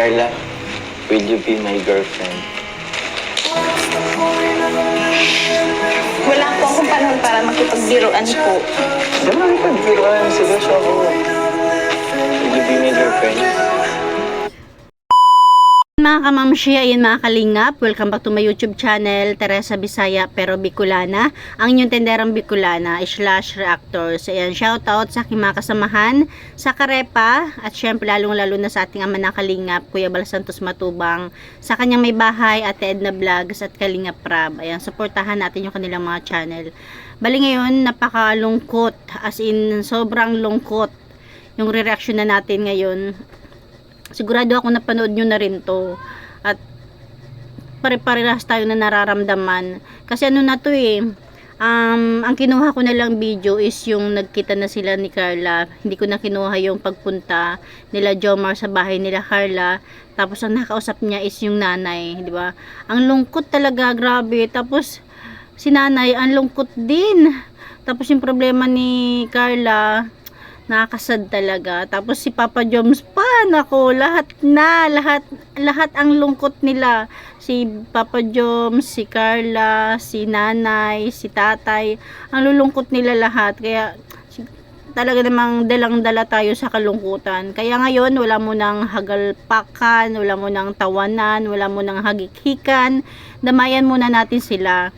Carla, will you be my girlfriend? Wala po akong panahon para makipagbiruan po. Di ba nagpagbiruan? Seryoso ako. Will you be my girlfriend? Mga kamamshi, ayun mga kalingap, welcome back to my YouTube channel, Teresa Bisaya pero Bicolana, ang inyong tenderang Bicolana slash reactors. Ayan, shoutout sa aking mga kasamahan sa Karepa at syempre lalong lalo na sa ating ama na kalingap, Kuya Bal Santos Matubang, sa kanyang may bahay, Ate Edna Vlogs at Kalingap Prab. Ayan, supportahan natin yung kanilang mga channel. Bali ngayon, napakalungkot, as in sobrang lungkot yung reaction na natin ngayon. Sigurado ako napanood nyo na rin to at pare-parehas tayo na nararamdaman kasi ano na to ang kinuha ko na lang video is yung nagkita na sila ni Carla. Hindi ko na kinuha yung pagpunta nila Jomar sa bahay nila Carla, tapos ang nakausap niya is yung nanay, di ba? Ang lungkot talaga, grabe. Tapos si nanay ang lungkot din, tapos yung problema ni Carla nakakasad talaga. Tapos si Papa Joms pa, nako, lahat ang lungkot nila. Si Papa Joms, si Carla, si nanay, si tatay, ang lulungkot nila lahat. Kaya talaga namang dalang-dala tayo sa kalungkutan. Kaya ngayon, wala mo nang hagalpakan, wala mo nang tawanan, wala mo nang hagikhikan. Damayan muna natin sila.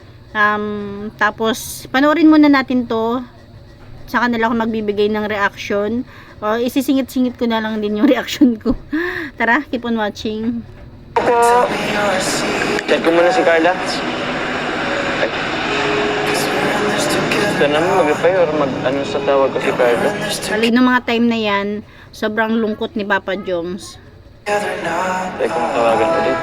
Tapos panoorin muna natin to. Sa kanila ako magbibigay ng reaction, o isisingit-singit ko na lang din yung reaction ko. Tara, keep on watching. Opo. Chat ko muna si Carla. Gusto naman mag-reply or mag-ano sa tawag ko si Carla. Bali ng mga time na yan, sobrang lungkot ni Papa Joms. Try ko matawagan ulit.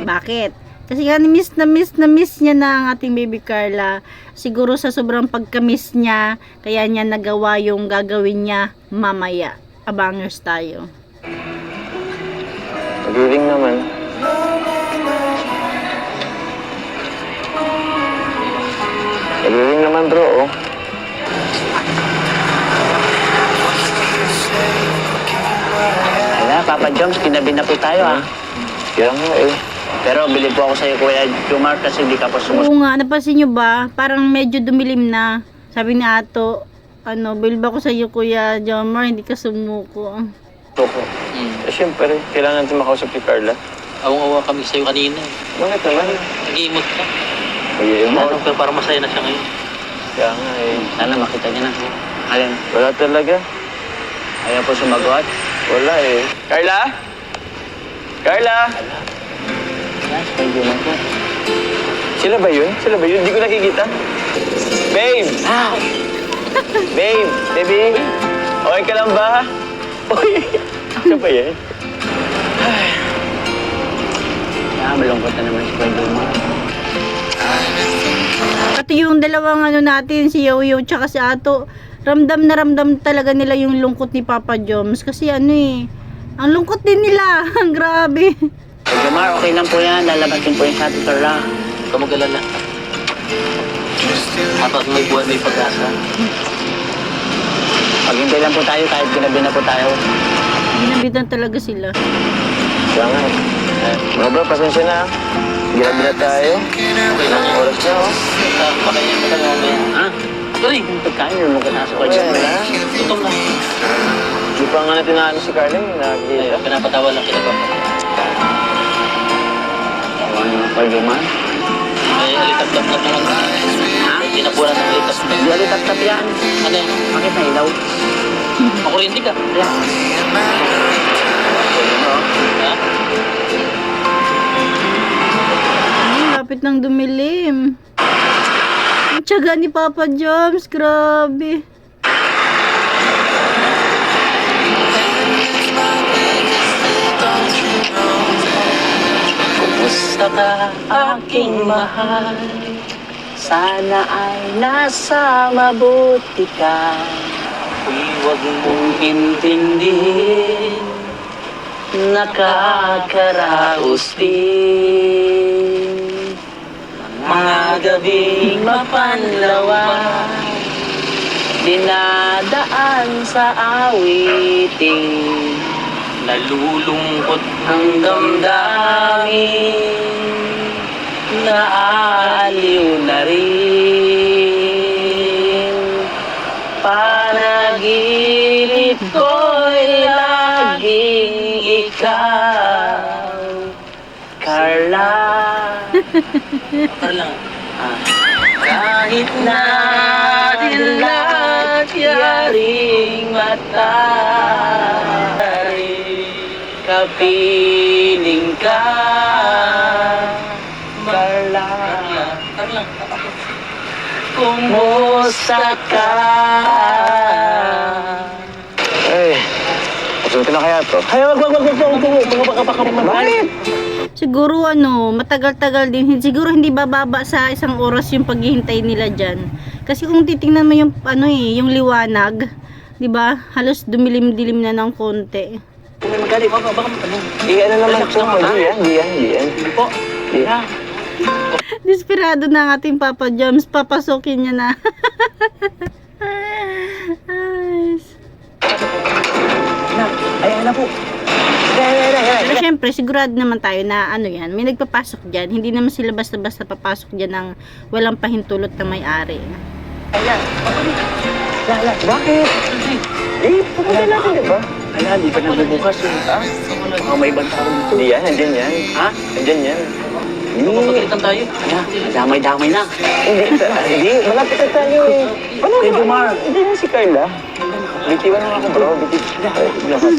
Bakit? Kasi nga na-miss niya na ang ating baby Carla. Siguro sa sobrang pagka-miss niya, kaya niya nagawa yung gagawin niya mamaya. Abangers tayo. Nagiling naman. Nagiling naman bro, oh. Hala, Papa Joms, kinabi na po tayo ha. Kaya nga eh. Pero bilib po ako sa iyo, Kuya Jomar, kasi hindi ka po Oo nga, napansin nyo ba? Parang medyo dumilim na. Sabi ni Ato, bilib ako sa iyo Kuya Jomar, hindi ka sumuko. Toko. Eh syempre, kailangan natin makausap si Carla. Awang-awa kami sa'yo kanina. Bakit naman? Nag-iimot ka. Mag-iimot. Pero parang masaya na siya ngayon. Kaya nga eh. Sana makita niya na. Alin, Wala talaga. ayaw po sumagot. Wala eh. Carla? Carla? Yes, Kuya Jomar po. Sila ba yun? Sila ba yun? Hindi ko nakikita. Babe! Ah! Babe! Baby! Okay ka lang ba? Uy! Ano ba yan? Malungkot na naman si Kuya Jomar. At yung dalawang natin, si Yoyo tsaka si Ato, ramdam na ramdam talaga nila yung lungkot ni Papa Joms. Kasi ang lungkot din nila. Ang grabe. Kuya Jomar, okay lang po yan. Lalabas din po yung sa ating Carla. Huwag ka mag-alala. Kapag may buwan, may pag-asa. Paghintay lang po tayo, kahit ginabi na po tayo. Ginabitan talaga sila. Kaya nga eh. Mga bro, pasensya na. Ginabi na tayo. Ilang oras na oh. Pakainin mo lang mamaya. Ha? Tuloy! Pagkain, lumungkot na sa Kuya Wala Jomar. na. Gutom na. Di pa nga natin naano si Carla yung nakikita. Ayun, pinapatawa lang kita pa. Kuya Jomar? May alitap-tap na naman. Ha? May tinapunan ng alitap. Hindi alitap-tap yan. Ano yan? Bakit na ilaw? Makuryente ka. Yeah. Ha? Lapit ng dumilim. Ang tiyaga ni Papa Joms, grabe. Kumusta ka, aking mahal? Sana ay nasa mabuti ka. Huwag mong intindihin, nakakaraos din. Mga gabing mapanlawan, dinadaan sa awiting Nalulungkot ang damdamin, naaliw na rin. Panaginip ko'y laging ikaw, Carla. Carla. Kahit na dilat yaring mata, kapiling ka, Carla. Carla. Kumusta ka? Ay, kasunod ko na kaya to. Ay, wag. Bakit? Siguro matagal-tagal din. Siguro hindi bababa sa isang oras yung paghihintay nila dyan. Kasi kung titingnan mo yung yung liwanag, 'di ba? Halos dumilim-dilim na ng konti. Kung may magaling, baka ano? Ano naman po? Di yan. Hindi po. Yeah. Desperado na ang ating Papa Joms. Papasokin niya na. Ay. Ayan na po. Pero syempre, sigurado naman tayo na yan, may nagpapasok dyan. Hindi naman sila basta-basta papasok dyan ng walang pahintulot na may-ari. Lala, bakit? Pupunta natin, di ba? Ala, hindi pa nagbubukas yun. Mga may ibang tao dito. Hindi yan, nandyan yan. Ha? Nandyan yan. Hindi. Magpapagalitan tayo. Damay-damay na. Hindi, malapit na tayo eh. Kay Jumar. Hindi na si Carla. Bitiwan lang ako bro,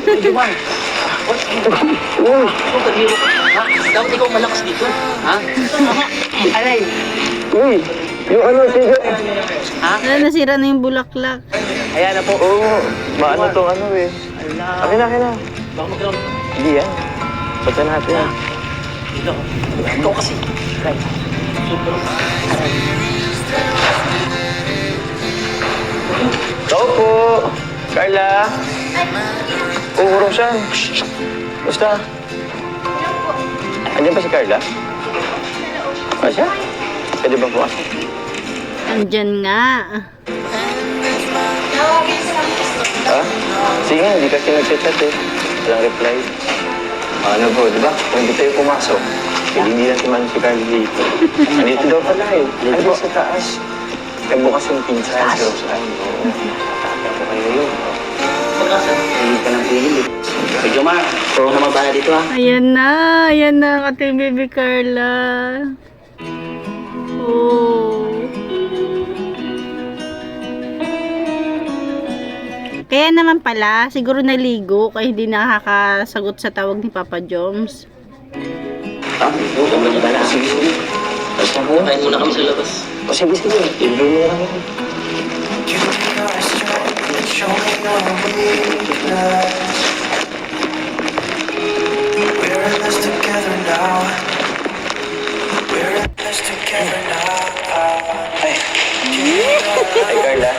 Kay Jumar. Ikaw, kadiro ka. Ha? Dapat ikaw malakas dito. Ha? Alay. Uy, yung sige. Ha? Nasira na yung bulaklak. Ayan na po. Oo, maano tong eh. Ala. Akin na. Baka magkaroon. Hindi yan. Pata natin yan. Dito. Ikaw kasi. Right. Super. Tao po. Carla. Urong siya. Basta. Andiyan pa si Carla? Siya? Pwede ba po? Andyan nga. Ha? Sige nga, hindi kasi nag-chat eh. Walang reply. Ano po, di ba? Kung hindi tayo pumasok, hindi natin man si Carla dito. Andito daw pala eh. Andito sa taas. Nagbukas yung pinsan. Sa saan? Oo. Kaya po kayo yun. Pagkasan. Hindi ka nang tingin eh. Kay Jumar. Ikaw na mabala dito ha. Ayan na ang ating baby Carla. Oh. Kaya naman pala, siguro naligo kaya hindi nakakasagot sa tawag ni Papa Joms. Oo, ba na? Sige. Basta ko. Kain muna kami sa labas. Sige. Ibigay mo lang yun. Ay, Carla.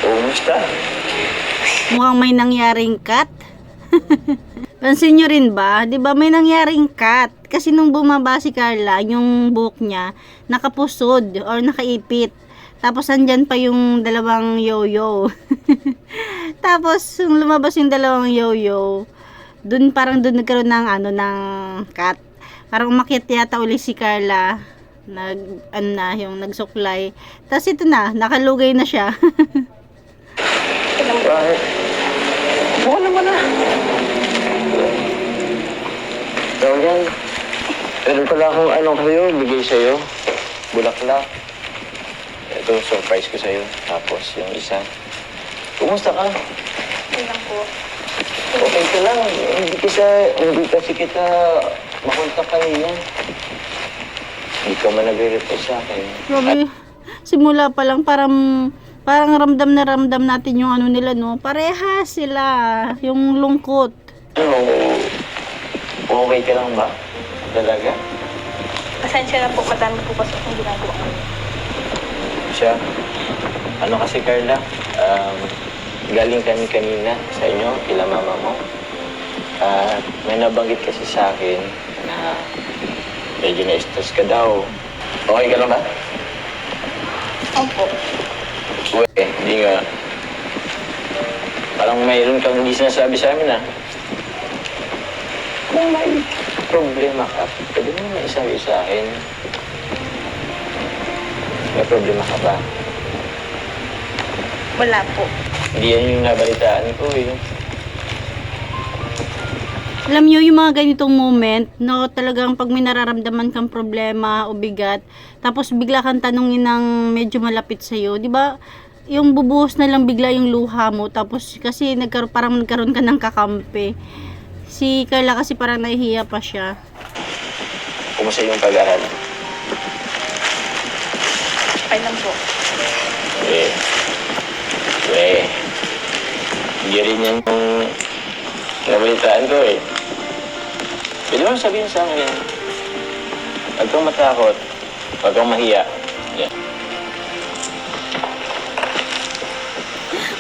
Kumusta? Mukhang may nangyaring cut. Pansin nyo rin ba? Di ba may nangyaring cut? Kasi nung bumaba si Carla, yung buhok niya, nakapusod or nakaipit. Tapos andyan pa yung dalawang yo-yo. Tapos nung lumabas yung dalawang yo-yo, dun nagkaroon ng ng cut. Parang umakyat yata uli si Carla. Yung nagsuklay. Tapos ito na, nakalugay na siya. Bakit? Buka naman na. Tawag yan. Meron pala akong sa'yo, bigay sa'yo. Bulaklak. Ito, surprise ko sa'yo. Tapos yung isa. Kumusta ka? Okay lang po. Okay ka lang. Hindi kasi kita makontak kanina. Hindi ka man nagre-reply sa akin. Grabe. Simula pa lang parang ramdam na ramdam natin yung nila, no? Parehas sila. Yung lungkot. Okay ka lang ba? Talaga? Pasensya na po, madami po kasi akong ginagawa. Siya. Ano kasi, Carla? Galing kami kanina sa inyo, kila mama mo. May nabanggit kasi sa akin na medyo na-stress ka daw. Okay ka lang ba? Opo. Hindi nga. Parang mayroon kang hindi sinasabi sa amin, ah. Kung may problema ka, pwede mo naman isabi sa akin. May problema ka ba? Wala po. Hindi yan yung nabalitaan ko, eh. Alam nyo, yung mga ganitong moment, no, talagang pag may nararamdaman kang problema o bigat, tapos bigla kang tanungin ng medyo malapit sa'yo, di ba? Yung bubuhos na lang bigla yung luha mo, tapos kasi parang nagkaroon ka ng kakampi. Si Carla kasi parang nahihiya pa siya. Kumusta yung pag-aaral? Okay lang po. Hindi rin yan yung nabalitaan ko, eh. Pwede mo sabihin sa akin, huwag kang matakot, huwag kang mahiya. Yeah.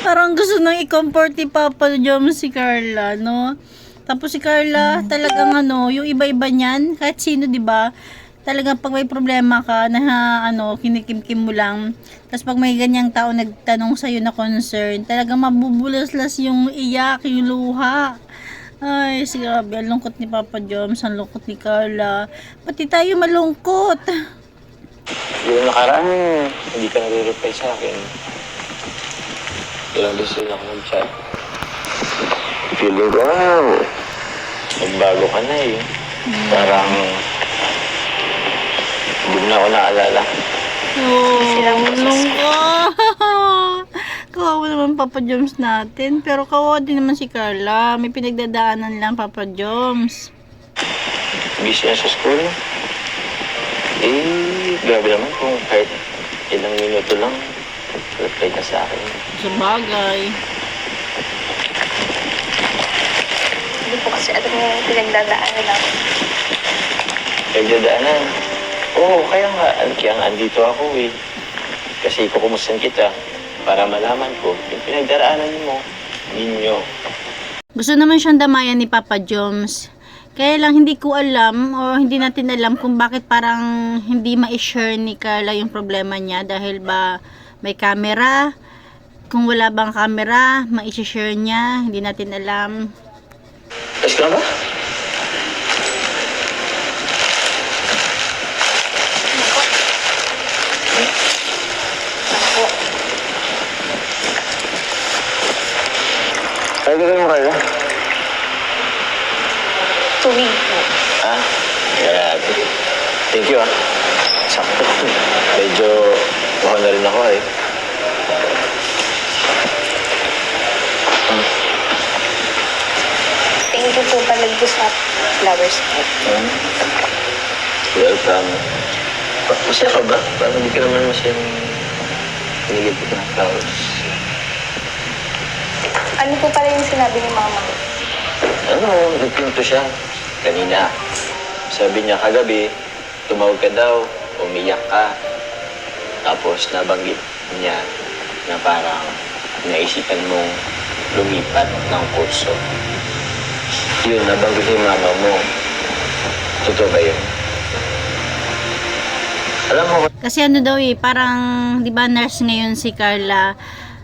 Parang gusto nang i-comfort ni Papa Jom si Carla, no? Tapos si Carla, talagang ano, yung iba-iba niyan, kahit sino, di ba? Talagang pag may problema ka na kinikimkim mo lang, tapos pag may ganyang tao nagtanong sa'yo na concern, talagang mabubulaslas yung iyak, yung luha. Ay, grabe, ang lungkot ni Papa Joms, ang lungkot ni Carla. Pati tayo malungkot. Yung nakaraan, hindi ka nare-reply sa akin. Ilang beses ako nag-chat. Feeling ko, magbago ka na, eh. Parang hindi mo na ako naalala. Oh, lungkot. Kawawa naman Papa Joms natin. Pero kawawa din naman si Carla. May pinagdadaanan lang Papa Joms. Busy na sa school. Grabe naman kung kahit ilang minuto lang, reply ka sa akin. Sa bagay. Hindi po kasi alam yung pinagdadaanan ako. Nagdadaanan. Oo, kaya nga andito ako, eh. Kasi kukumustahan kita para malaman ko yung pinagdaraanan mo, ninyo. Gusto naman siyang damayan ni Papa Joms. Kaya lang hindi ko alam o hindi natin alam kung bakit parang hindi ma-share ni Carla yung problema niya dahil ba may camera. Kung wala bang camera, ma-share niya. Hindi natin alam. Ayos ka na ba? Ay, gawin mo kayo? Tubig po. Grabe. Thank you, ah. Sakto. Medyo buha na rin ako, eh. Thank you po pala po sa flowers po. Welcome. Masaya ka ba? Parang hindi ka naman masayang pinigil ko ng flowers. Ano po pala yung sinabi ni Mama? Nagpinto siya. Kanina. Sabi niya kagabi, tumawag ka daw, umiyak ka. Tapos nabanggit niya na parang naisipan mong lumipat ng kurso. Yun, nabanggit yung mama mo. Totoo ba yun? Alam mo, Kasi ano daw parang 'di ba nurse ngayon si Carla.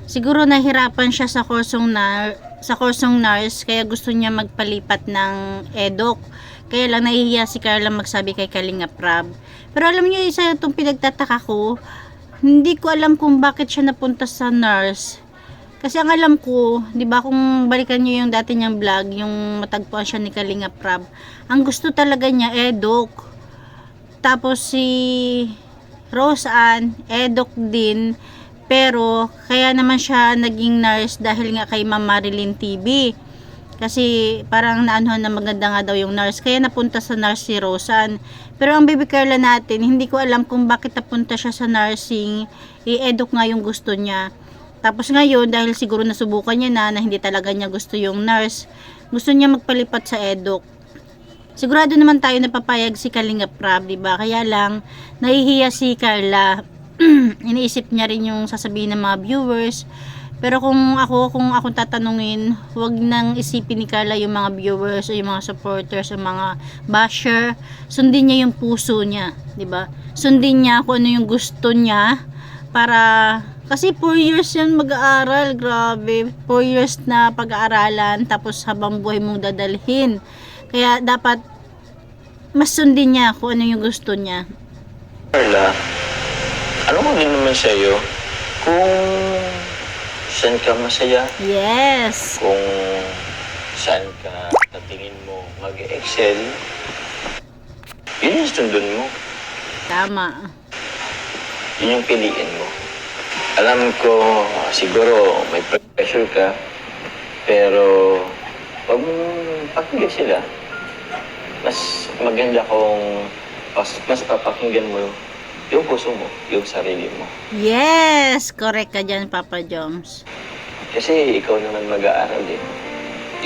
Siguro nahirapan siya sa kursong nurse kaya gusto niya magpalipat ng EDOC. Kaya lang nahihiya si Carla magsabi kay Kalinga Prab. Pero alam niyo isa itong pinagtataka ko, hindi ko alam kung bakit siya napunta sa nurse. Kasi ang alam ko, 'di ba kung balikan niyo yung dati niyang vlog, yung matagpuan siya ni Kalinga Prab, ang gusto talaga niya EDOC. Tapos si Rose Ann, EDOC din. Pero, kaya naman siya naging nurse dahil nga kay Ma'am Marilyn TV. Kasi, parang naanohan na maganda nga daw yung nurse. Kaya napunta sa nurse si Rose Ann. Pero ang baby Carla natin, hindi ko alam kung bakit napunta siya sa nursing. I-EDOC nga yung gusto niya. Tapos ngayon, dahil siguro nasubukan niya na hindi talaga niya gusto yung nurse, gusto niya magpalipat sa EDOC. Sigurado naman tayo napapayag si Kalinga Prab, diba? Kaya lang, nahihiya si Carla. Iniisip niya rin yung sasabihin ng mga viewers. Pero kung ako tatanungin, huwag nang isipin ni Carla yung mga viewers o yung mga supporters o mga basher. Sundin niya yung puso niya, 'di ba? Sundin niya kung ano yung gusto niya para Kasi 4 years yan mag-aaral, grabe. 4 years na pag-aaralan, tapos habang buhay mong dadalhin. Kaya dapat mas sundin niya kung ano yung gusto niya. Carla, ano ko din naman sa'yo, kung saan ka masaya, Yes. kung saan ka sa tingin mo mag-excel, yun yung sundin mo. Tama. Yun yung piliin mo. Alam ko, siguro may pressure ka, pero pag pakinggan sila, mas maganda kung mas papakinggan mo yung puso mo, yung sarili mo. Yes! Correct ka dyan, Papa Joms. Kasi ikaw naman mag-aaral eh.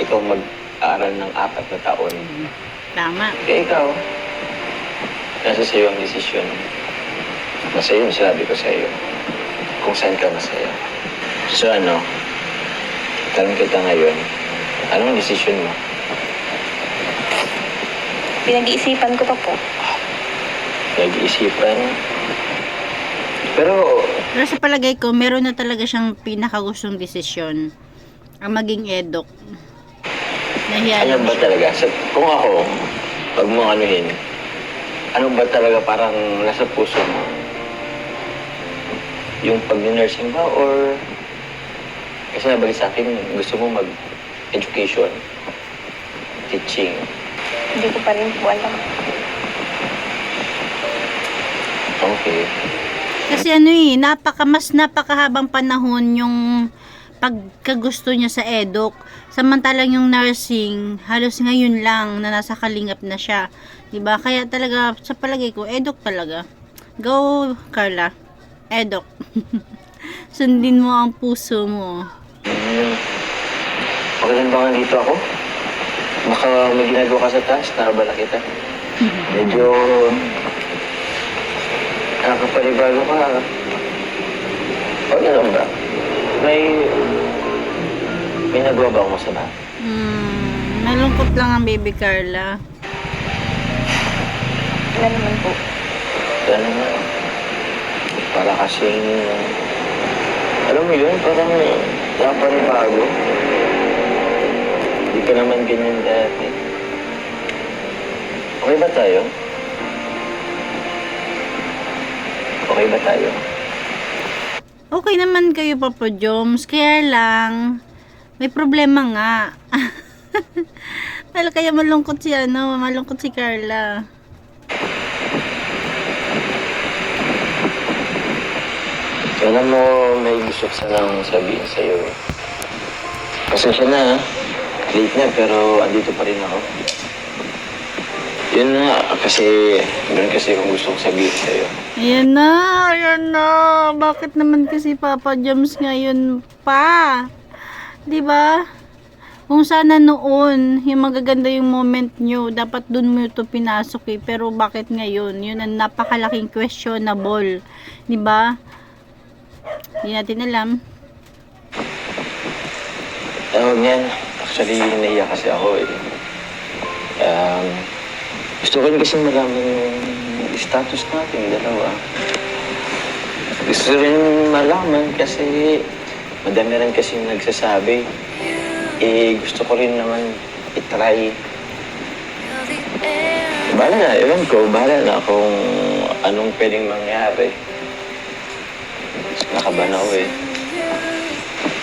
Ikaw mag-aaral ng 4 na taon. Tama. Kaya ikaw, nasa sa'yo ang desisyon. Nasa iyo, sabi ko sa'yo, kung saan ka masaya. So ano, tanong kita ngayon, anong desisyon mo? Pinag-iisipan ko pa po. Nag-iisipan? Pero, Pero sa palagay ko, meron na talaga siyang pinakagustong desisyon. Ang maging edok. Nahiya ano lang ba siya. talaga? Kung ako, pag mo anuhin, ano ba talaga parang nasa puso mo? Yung pag-nursing ba or kasi nabalik sa akin, gusto mo mag-education, teaching. Hindi ko pa rin po alam. Okay. Kasi ano mas napakahabang panahon yung pagkagusto niya sa edok. Samantalang yung nursing, halos ngayon lang na nasa kalingap na siya. 'Di ba? Kaya talaga, sa palagay ko, edok talaga. Go, Carla. Edok. Sundin mo ang puso mo. Okay lang ba nga dito ako? Baka may ginagawa ka sa taas, nakabala kita. Medyo nakapanibago ka. Okay lang ba? May nagawa ba ako masama? Malungkot lang ang baby Carla. Wala naman po. Ano nga? Para kasing, alam mo yun, parang nakapanibago. Hindi ka naman ganyan dati. Okay ba tayo? Okay ba tayo? Okay naman kayo, Papa Joms. Kaya lang, may problema nga. Kaya malungkot si Carla. Alam mo, may gusto ko sanang sabihin sa'yo. Pasensya na, ha? Late na, pero andito pa rin ako. Yun na, kasi meron kasi akong gusto kong sabihin sa'yo. Ayan na. Bakit naman kasi Papa Joms ngayon pa? 'Di ba? Kung sana noon, yung magaganda yung moment nyo, dapat dun mo ito pinasok eh. Pero bakit ngayon? Yun ang napakalaking questionable. 'Di ba? Hindi natin alam. Tawag yan. Actually, naiyak kasi ako eh. Gusto ko rin kasi malaman yung status natin, dalawa. Gusto rin malaman kasi madami rin kasi nagsasabi. Gusto ko rin naman itry. Bahala na kung anong pwedeng mangyari. Nakaban ako eh.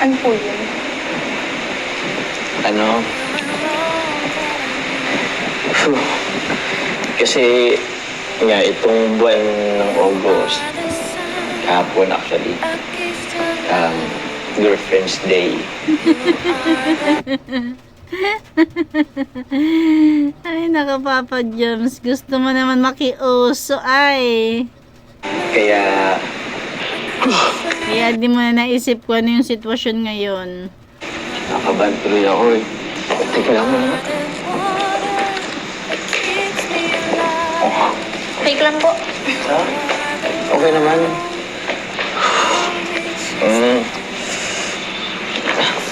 Ano po yun? Kasi nga itong buwan ng August, kahapon actually, Girlfriend's Day. Ay, naka Papa Joms. Gusto mo naman makiuso ay. Kaya, Kaya di mo na naisip kung ano yung sitwasyon ngayon. nakaban tuloy ako eh. Teka lang muna. Fake lang po. Ha? Okay naman.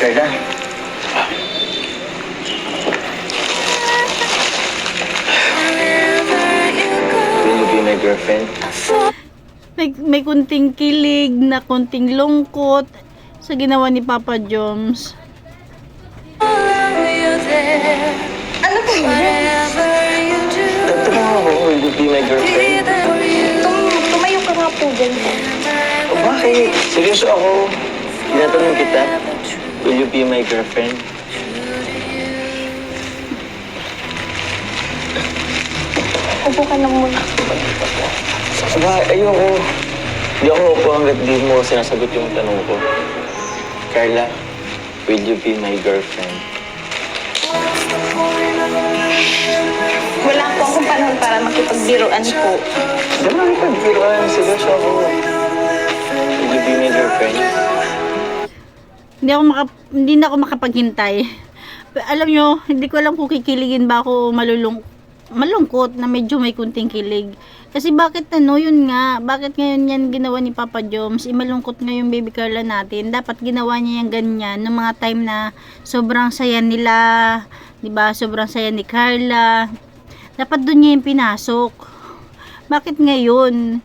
Carla. Will you be my girlfriend? may kunting kilig na kunting lungkot sa ginawa ni Papa Joms. Ano po yun? Tatanong ako, will you be my girlfriend? Tumayo ka nga po dyan. O bakit? Seryoso ako. Tinatanong kita, will you be my girlfriend? Upo ka lang muna. Aba, ayoko. Hindi ako upo hanggat di mo sinasagot yung tanong ko. Carla, will you be my girlfriend? Wala po akong panahon para makipagbiruan po. Di ba nakipagbiruan? Seryoso ako. Will you be my girlfriend? Hindi na ako makapaghintay. Alam nyo, hindi ko alam kung kikiligin ba ako o malungkot na medyo may kunting kilig. Kasi bakit yun nga, bakit ngayon yan ginawa ni Papa Joms? Malungkot nga yung baby Carla natin. Dapat ginawa niya yung ganyan noong mga time na sobrang saya nila, 'di ba? Sobrang saya ni Carla. Dapat doon niya yung pinasok. Bakit ngayon?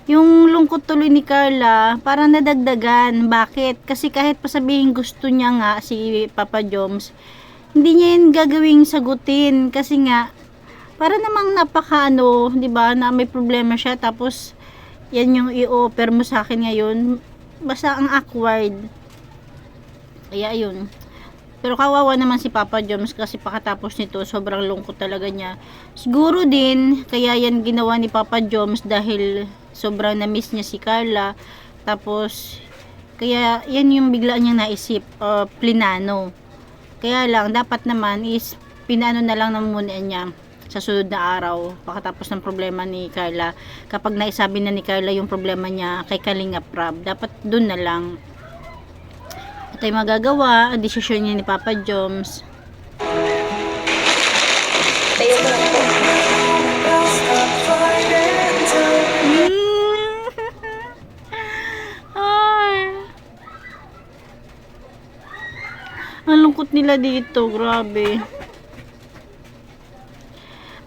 Yung lungkot tuloy ni Carla, parang nadagdagan. Bakit? Kasi kahit pasabihin gusto niya nga si Papa Joms, hindi niya yun gagawing sagutin. Kasi nga, para namang napaka 'di ba, na may problema siya tapos yan yung i-offer mo sa akin ngayon. Basta ang awkward. Kaya ayun. Pero kawawa naman si Papa Joms kasi pakatapos nito sobrang lungkot talaga niya. Siguro din kaya yan ginawa ni Papa Joms dahil sobrang na-miss niya si Carla. Tapos kaya yan yung bigla niyang naisip, plinano. Kaya lang dapat naman is pinano na lang muna niya sa sunod na araw pagkatapos ng problema ni Carla. Kapag naisabi na ni Carla yung problema niya kay Kalingap Rab, dapat dun na lang. At ay magagawa ang desisyon niya ni Papa Joms. Tayo ko lang po. Ay. Ang lungkot nila dito, grabe.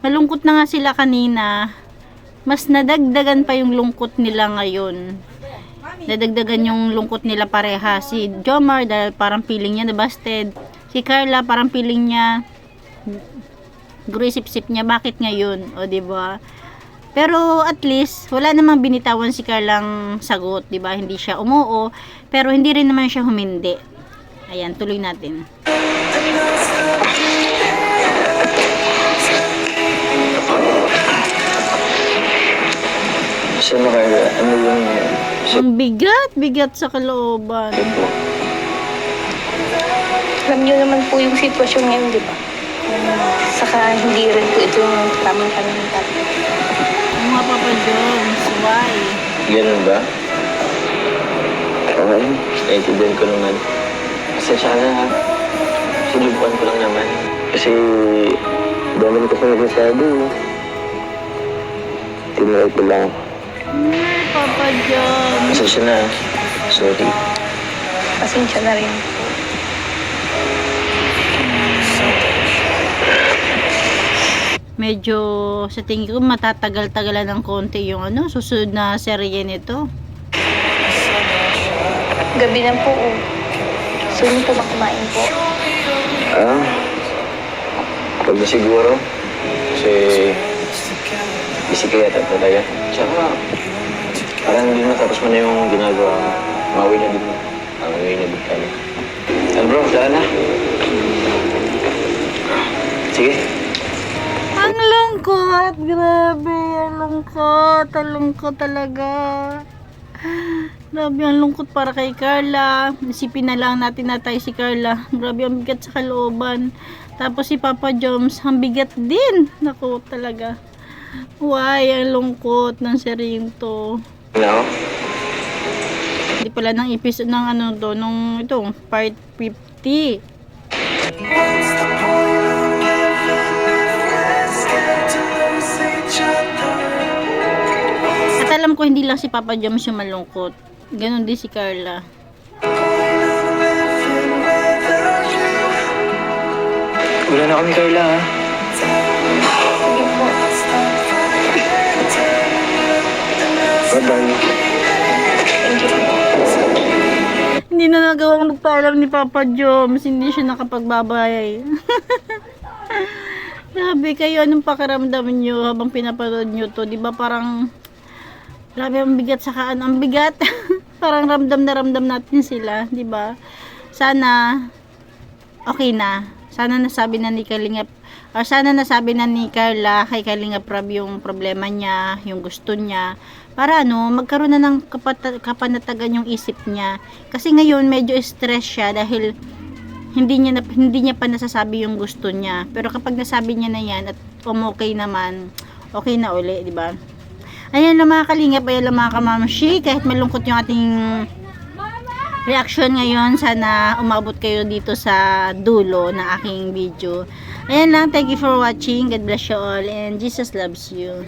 Malungkot na nga sila kanina. Mas nadagdagan pa yung lungkot nila ngayon. Nadagdagan yung lungkot nila pareha. Si Jomar dahil parang feeling niya na-busted. Si Carla parang feeling niya gurisip-sip niya bakit ngayon, o diba? Pero at least wala namang binitawan si Carlang sagot, diba? Hindi siya umuo, pero hindi rin naman siya humindi. Ayan, tuloy natin. Siya na Carla, ano yung... Ang bigat sa kalooban. Alam niyo naman po yung sitwasyon ngayon, di ba? Saka hindi rin po ito yung tamang panuntat. Ang mga Papa Joms, why? Ganun ba? Okay, naintindihan ko naman. Pasensya na ha. Sinubukan ko lang naman. Kasi dami ko sa nagsasabi. Tinulad ko lang. Papa Joms. Pasensya na. Sorry. Pasensya na rin. Medyo sa tingin ko matatagal-tagalan ng konti yung susunod na serye nito. Gabi na po. Gusto niyo po ba kumain po? Pag na siguro. Kasi busy kaya talaga. Tsaka parang hindi matapos mo na yung ginagawa. Mawi na din mo. Mawi na din kami. Bro, tara na. Sige. Ang lungkot, grabe, ang lungkot talaga. Grabe, ang lungkot para kay Carla. Isipin na lang natin na tayo si Carla. Grabe, ang bigat sa kalooban. Tapos si Papa Joms, ang bigat din. Naku, talaga. Why, ang lungkot ng seryeng to. No? Hindi pala ng episode ng nung ito, part 50. At alam ko hindi lang si Papa Joms yung malungkot. Ganon din si Carla. Wala na kami, Carla, ha? Sige po. Ba't Bye-bye. Thank you po. Hindi na nagawang magpaalam ni Papa Joms. Hindi siya nakapagbabay. Grabe kayo. Anong pakiramdam nyo habang pinapanood nyo to? Diba parang... Grabe ang bigat sa kaan. Ang bigat. Parang ramdam na ramdam natin sila. Diba? Sana... Okay na. Sana nasabi na ni Kalingap... Or sana nasabi na ni Carla kay Kalingap Rab yung problema niya, yung gusto niya. Para magkaroon na ng kapanatagan yung isip niya. Kasi ngayon medyo stress siya dahil hindi niya pa nasasabi yung gusto niya. Pero kapag nasabi niya na yan at okay naman, okay na uli, di ba? Ayan lang mga kalingap, ayan lang mga kamamshi, kahit malungkot yung ating reaction ngayon, sana umabot kayo dito sa dulo ng aking video. Ayan lang, thank you for watching. God bless you all and Jesus loves you.